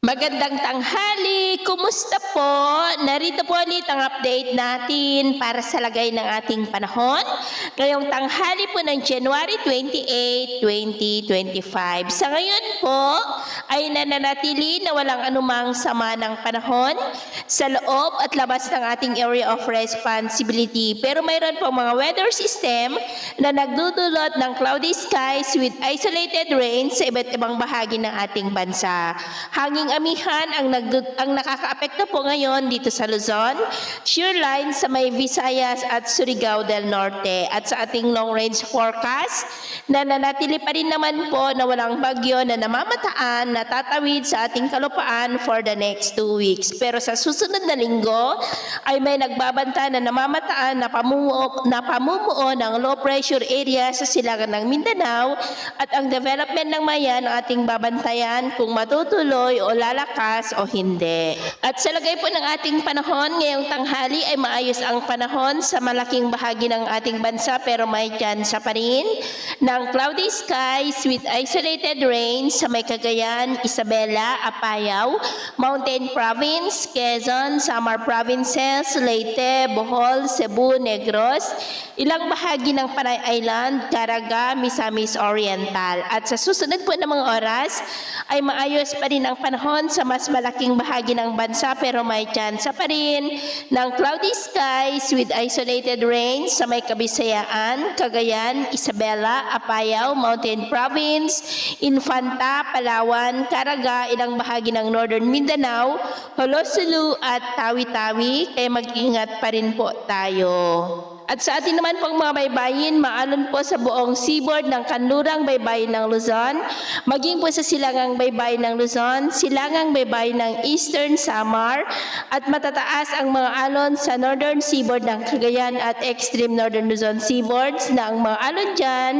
Magandang tanghali! Kumusta po? Narito po ulit ang update natin para sa lagay ng ating panahon ngayong tanghali po ng January 28, 2025. Sa ngayon po ay nananatili na walang anumang sama ng panahon sa loob at labas ng ating area of responsibility. Pero mayroon po mga weather system na nagdudulot ng cloudy skies with isolated rain sa iba't ibang bahagi ng ating bansa. Hanging amihan ang nakakaapekto po ngayon dito sa Luzon, shoreline sa may Visayas at Surigao del Norte. At sa ating long range forecast, nananatili pa rin naman po na walang bagyo na namamataan na tatawid sa ating kalupaan for the next 2 weeks. Pero sa susunod na linggo ay may nagbabanta na namamataan na pamumuo ng low pressure area sa silangan ng Mindanao at ang development ng mayan ang ating babantayan kung matutuloy o lalakas o hindi. At sa lagay po ng ating panahon, ngayong tanghali ay maayos ang panahon sa malaking bahagi ng ating bansa pero may tsansa pa rin ng cloudy skies with isolated rain sa may Cagayan, Isabela, Apayao, Mountain Province, Quezon, Samar Provinces, Leyte, Bohol, Cebu, Negros, ilang bahagi ng Panay Island, Caraga, Misamis Oriental. At sa susunod po ng mga oras ay maayos pa rin ang panahon sa mas malaking bahagi ng bansa pero may tsansa pa rin ng cloudy skies with isolated rain sa may Kabisayaan, Cagayan, Isabela, Apayao, Mountain Province, Infanta, Palawan, Caraga, ilang bahagi ng Northern Mindanao, Holosulu at Tawi-Tawi, kaya mag-ingat pa rin po tayo. At sa atin naman pong mga baybayin, maalon po sa buong seaboard ng kanlurang baybayin ng Luzon, maging po sa silangang baybayin ng Luzon, silangang baybayin ng Eastern Samar, at matataas ang mga alon sa northern seaboard ng Cagayan at extreme northern Luzon seaboards na ang mga alon dyan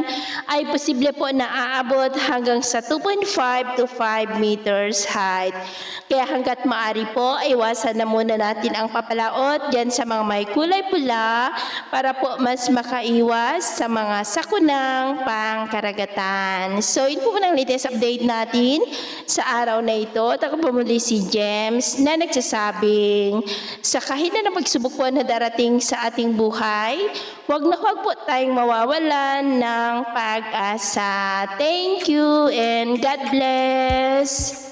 ay posible po na aabot hanggang sa 2.5 to 5 meters height. Kaya hanggat maaari po, iwasan na muna natin ang papalaot dyan sa mga may kulay pula para po mas makaiwas sa mga sakunang pangkaragatan. So, yun po ang latest update natin sa araw na ito. At ako po muli si James na nagsasabing sa kahit na pagsubok po na darating sa ating buhay, huwag po tayong mawawalan ng pag-asa. Thank you and God bless!